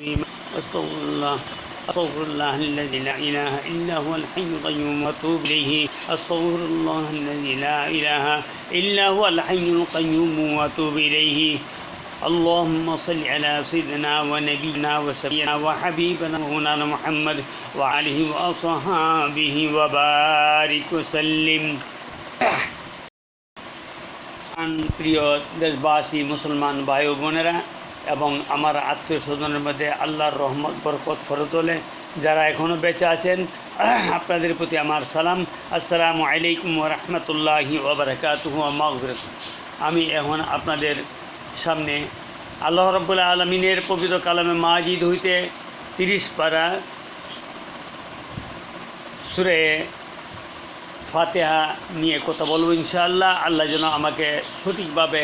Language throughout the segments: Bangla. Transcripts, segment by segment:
أستغفر الله الذي لا إله إلا هو الحي القيوم وأتوب إليه أستغفر الله الذي لا إله إلا هو الحي القيوم وأتوب إليه اللهم صل على سيدنا ونبينا وسيدنا وحبيبنا مولانا محمد وعليه وأصحابه وبارك وسلم প্রিয় দেশবাসী মুসলমান ভাই বোনেরা এবং আমার আত্মীয় স্বজনের মধ্যে আল্লাহর রহমত বরকত ফরতলে যারা এখনও বেঁচে আছেন আপনাদের প্রতি আমার সালাম। আসসালামু আলাইকুম ওয়া রাহমাতুল্লাহি ওয়া বারাকাতুহু ওয়া মাগফিরাতুহু। আমি এখন আপনাদের সামনে আল্লাহ রাব্বুল আলামিনের পবিত্র কালামে মাজিদ হইতে 30 পারা সূরা ফাতিহা নিয়ে কথা বলবো ইনশাআল্লাহ। আল্লাহ যেন আমাকে সঠিকভাবে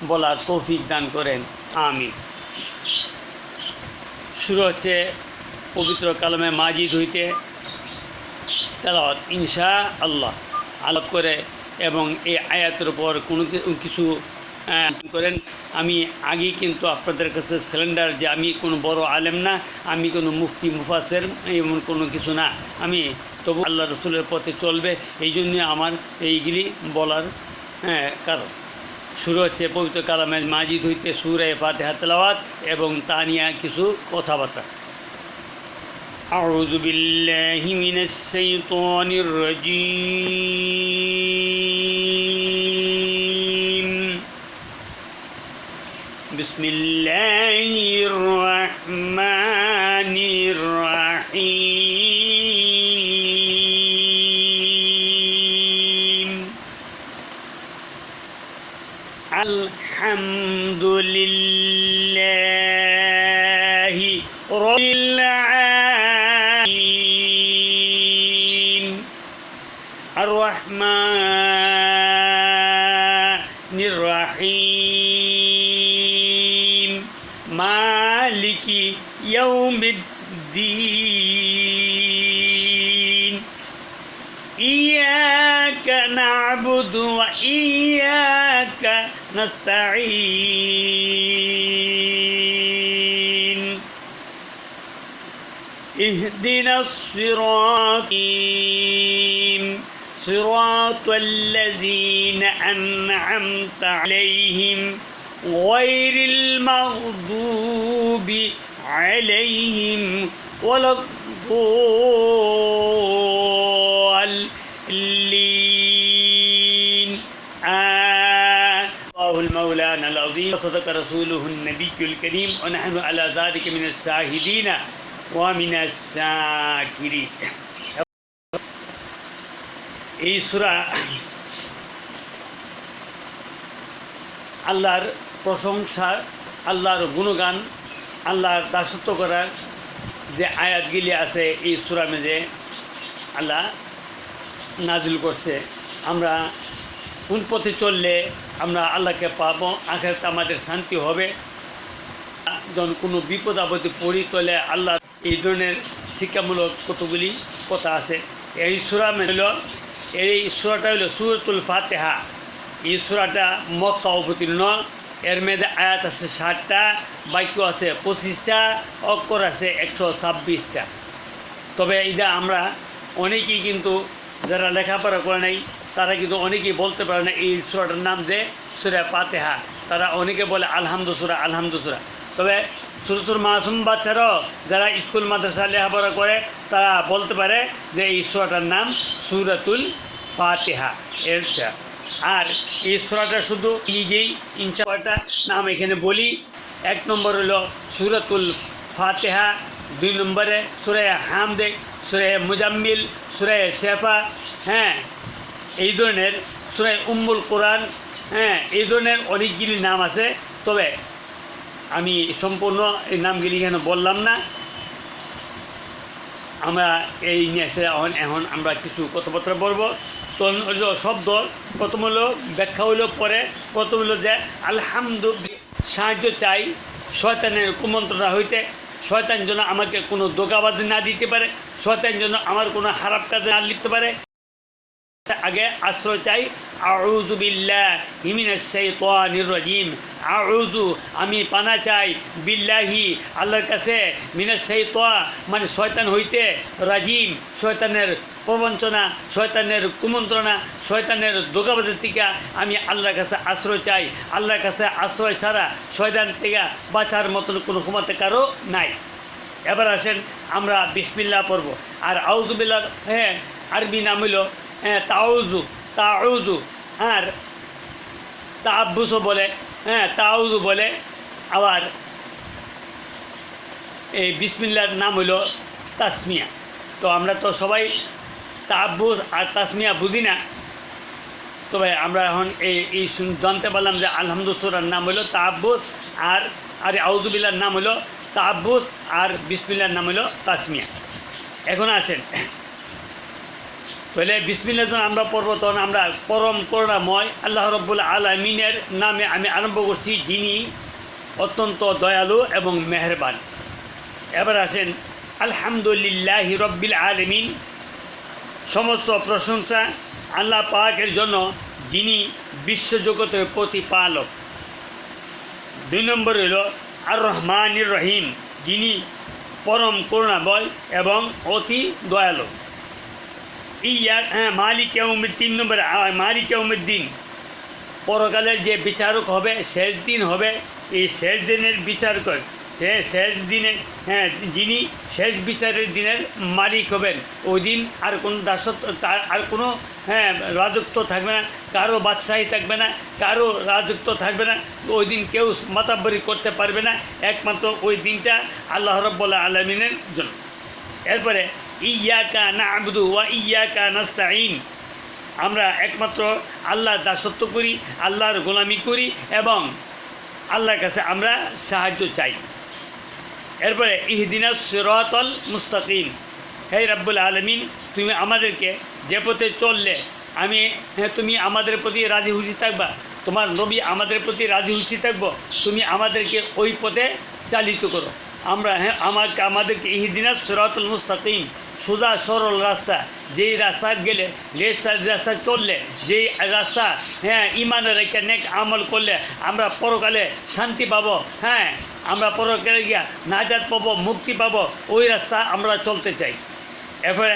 বলার তৌফিক দান করেন, আমিন। শুরু হচ্ছে পবিত্র কালামে মাজিদ হইতে তেলাওয়াত ইনশাআল্লাহ আলাপ করে এবং এই আয়াতের উপর কোনো কিছু করেন। আমি আগেই কিন্তু আপনাদের কাছে সিলিন্ডার যে আমি কোনো বড় আলেম না, আমি কোনো মুফতি মুফাসের এমন কোনো কিছু না, আমি তবু আল্লাহ রসুলের পথে চলবে, এই জন্য আমার এইগুলি বলার কারণ। শুরু হচ্ছে পবিত্র কালামে মাজিদ হইতে সূরা ফাতিহা তেলাওয়াত এবং তা নিয়ে কিছু কথাবার্তা। আউযু বিল্লাহি মিনাশ শাইতানির রাজীম। বিসমিল্লাহির রহমানির রহিম। আলহামদুলিল্লাহি রাব্বিল আলামিন আর রহমানির রহিম মালিকি ইয়াউমিদ্দিন ইয়্যাকা না'বুদু ওয়া ইয়্যাকা নাস্তাঈন ইহদিনাস সিরাতাল্লাযীনা আন'আমতা আলাইহিম গায়রিল মাগদুবি আলাইহিম ওয়ালাদ-দাল্লিন। আল্লাহুল মাওলানাল আযীম ওয়া সাদাকা রাসূলুহুন নাবিয়্যুল কারীম ওয়া নাহনু আলা যালিকা মিনাশ শাহিদিনা ওয়া মিনাশ শাকিরিন। এই সূরা আল্লাহর প্রশংসা, আল্লাহর গুণগান, আল্লাহর দাসত্ব করার যে আয়াতগুলি আছে এই সূরার মধ্যে আল্লাহ নাজিল করছে। আমরা কোন পথে চললে আমরা আল্লাহকে পাবো, আখিরাতে আমাদের শান্তি হবে, যখন কোনো বিপদ আপদে পড়ি তাহলে আল্লাহ এই ধরনের শিক্ষামূলক কতগুলি কথা আছে। এই সূরা হলো, এই সূরাটা হলো সূরাতুল ফাতিহা। এই সূরাটা মক্কা অবতীর্ণ। এর মধ্যে আয়াত আছে 60টা, বাক্য আছে 25টা, অক্ষর আছে 126টা। তবে এটা আমরা অনেকেই কিন্তু যারা লেখাপড়া করে নাই তারা কিন্তু অনেকেই বলতে পারে না এই সূরাটার নাম যে সূরা ফাতিহা। তারা অনেকে বলে আলহামদু সূরা, আলহামদু সূরা। তবে ছোটো ছোটো মাসুম বাচ্চারাও যারা স্কুল মাদ্রাসা লেখাপড়া করে তারা বলতে পারে যে এই সূরাটার নাম সূরাতুল ফাতিহা। আর এই সূরাটা শুধু নিজেই ইনশাআল্লাহ নাম এখানে বলি। 1 নম্বর হলো সূরাতুল ফাতিহা, 2 নম্বরে সূরা হামদ, সূরা মুজাম্মিল, সূরা শেফা, এই ধরনের সূরা উম্মুল কোরআন, এই ধরনের অনেকগুলি নাম আছে। তবে আমি সম্পূর্ণ এই নামগুলি এখানে বললাম না। আমরা এই নিয়ে এখন আমরা কিছু কথাবার্তা বলবো। তো শব্দ প্রথম হলো ব্যাখ্যা হইল, পরে প্রথম হলো যে আলহামদুলিল্লাহ সাহায্য চাই শয়তানের কুমন্ত্রণা হইতে। শয়তান যেন আমাকে কোনো দোকাবাজি না দিতে পারে, শয়তান যেন আমার কোনো খারাপ কাজে না লিখতে পারে, আগে আশ্রয় চাই, আউযু বিল্লাহি মিনাশ শাইতানির রাজিম। আউযু আমি পানা চাই, বিল্লাহি আল্লাহর কাছে, মিনাশ শাইতান মানে শয়তান হইতে, রাজিম শয়তানের প্রবঞ্চনা, শয়তানের কুমন্ত্রণা, শয়তানের ধোঁকাবাজের থেকে আমি আল্লাহর কাছে আশ্রয় চাই। আল্লাহর কাছে আশ্রয় ছাড়া শয়তান থেকে বাঁচার মতন কোনো ক্ষমতা কারো নাই। এবার আসেন আমরা বিসমিল্লাহ পড়ব। আর আউযু বিল্লাহ আরবি নাম হইল তাউযু, তাউযু। আর তাআব্বুসও বলে, তাউযু বলে। আবার এই বিসমিল্লাহর নাম হইল তাসমিয়া। তো আমরা তো সবাই তাআব্বুস আর তাসমিয়া বুঝি না, তবে আমরা এখন এই জানতে পারলাম যে আলহামদুলিল্লাহ সূরার নাম হইল তাআব্বুস, আর আউযু বিল্লাহর নাম হইল তাআব্বুস, আর বিসমিল্লাহর নাম হইল তাসমিয়া। এখন আসেন তাহলে বিসমিল্লাহ যখন আমরা পড়ব তখন আমরা পরম করুণাময় আল্লাহ রাব্বুল আলামিনের নামে আমি আরম্ভ করছি, যিনি অত্যন্ত দয়ালু এবং মেহেরবান। এবার আসেন আলহামদুলিল্লাহি রাব্বিল আলামিন, সমস্ত প্রশংসা আল্লাহ পাকের জন্য, যিনি বিশ্বজগতের প্রতিপালক। 2 নম্বর হইল আর রহমানির রহিম, যিনি পরম করুণাময় এবং অতি দয়ালু। মালিক ইয়াউমিদ্দিন, 3 নম্বর মালিক ইয়াউমিদ্দিন, পরকালের যে বিচারক হবে, শেষ দিন হবে, এই শেষ দিনের বিচারক, সে শেষ দিনে যিনি শেষ বিচারের দিনের মালিক হবেন। ওই দিন আর কোনো দাসত্ব, আর কোনো রাজত্ব থাকবে না, কারো বাদশাহী থাকবে না, কারো রাজত্ব থাকবে না। ওই দিন কেউ মাতাব্বরি করতে পারবে না, একমাত্র ওই দিনটা আল্লাহ রাব্বুল আলামিনের জন্য। এরপরে ইয়াকা না'বুদু ওয়া ইয়াকা নাস্তাঈন, আমরা একমাত্র আল্লাহর দাসত্ব করি, আল্লাহর গোলামি করি এবং আল্লাহর কাছে আমরা সাহায্য চাই। এরপরে ইহদিনাস সিরাতাল মুস্তাকিম, হে রাব্বুল আলামিন, তুমি আমাদেরকে যে পথে চললে তুমি আমাদের প্রতি রাজি খুশি থাকবা, তোমার নবী আমাদের প্রতি রাজি খুশি থাকবো, তুমি আমাদেরকে ওই পথে চালিত করো। আমরা আমাদেরকে ইহদিনাস সিরাতাল মুস্তাকিম, সোজা সরল রাস্তা, যেই রাস্তা গেলে, যে রাস্তা চললে, যেই রাস্তা ইমানের রেখে নেক আমল করলে আমরা পরকালে শান্তি পাবো, আমরা পরকালে গিয়া নাজাত পাবো, মুক্তি পাবো, ওই রাস্তা আমরা চলতে চাই। এরপরে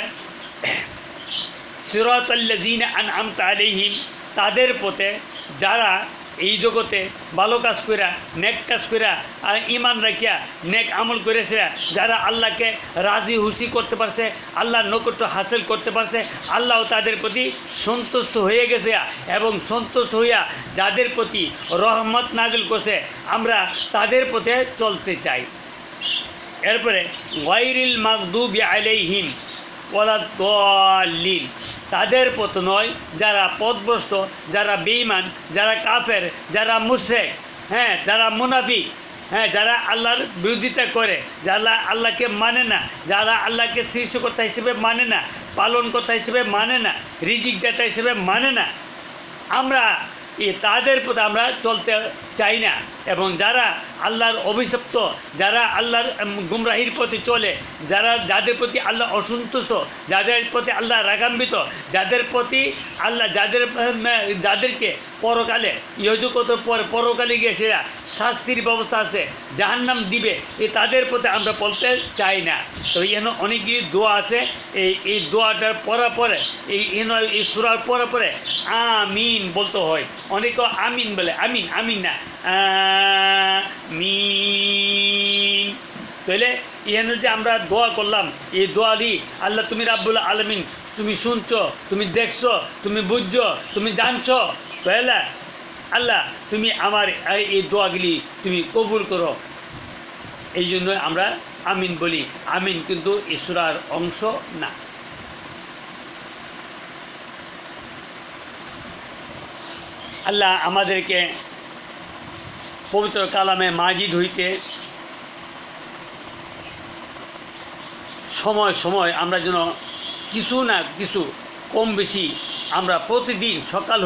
সিরাতাল্লাযীনা আনআমতা আলাইহিম, তাদের পথে যারা এই জগতে ভালো কাজ কইরা, নেক কাজ কইরা আর ইমান রাখিয়া নেক আমল করেছে, যারা আল্লাহকে রাজি খুশি করতে পারছে, আল্লাহর নৈকট্য হাসিল করতে পারছে, আল্লাহও তাদের প্রতি সন্তুষ্ট হয়ে গেছে এবং সন্তুষ্ট হইয়া যাদের প্রতি রহমত নাজিল করছে, আমরা তাদের পথে চলতে চাই। এরপরে গায়রিল মাগদুবি আলাইহিম ওয়ালা দাল্লিন, তাদের পথ নয় যারা পথভ্রষ্ট, যারা বেঈমান, যারা কাফের, যারা মুশরিক, যারা মুনাফিক, যারা আল্লাহর বিরোধিতা করে, যারা আল্লাহকে মানে না, যারা আল্লাহকে সৃষ্টিকর্তা হিসেবে মানে না, পালনকর্তা হিসেবে মানে না, রিজিক দাতা হিসেবে মানে না, আমরা তাদের পথে আমরা চলতে চাই না। এবং যারা আল্লাহর অভিশপ্ত, যারা আল্লাহর গুমরাহির পথে চলে, যাদের প্রতি আল্লাহ অসন্তুষ্ট, যাদের প্রতি আল্লাহ রাগান্বিত, যাদের প্রতি আল্লাহ যাদেরকে পরকালে ইহজগতের পরকালে গিয়ে সেরা শাস্তির ব্যবস্থা আছে, জাহান্নাম দিবে, তাদের পথে আমরা বলতে চাই না। তো এখানে অনেকগুলি দোয়া আছে, এই দোয়াটার পরে পরে এই সূরার পরে পরে আমিন বলতে হয়। অনেকে আমিন বলে, আমিন আমিন না, আমিন। তাহলে এখানে যে আমরা দোয়া করলাম, এই দোয়াটি আল্লাহ তুমি রাব্বুল আলামিন, তুমি শুনছো, তুমি দেখছো, তুমি বুঝছো, তুমি জানছো, তাহলে আল্লাহ তুমি আমার এই দোয়াগুলি তুমি কবুল করো। এই জন্য আমরা আমিন বলি। আমিন কিন্তু এই সূরার অংশ না। আল্লাহ আমাদেরকে পবিত্র কালামে মাজিদ হইতে সময় সময় আমরা যেন কিছু না কিছু কম বেশি আমরা প্রতিদিন সকাল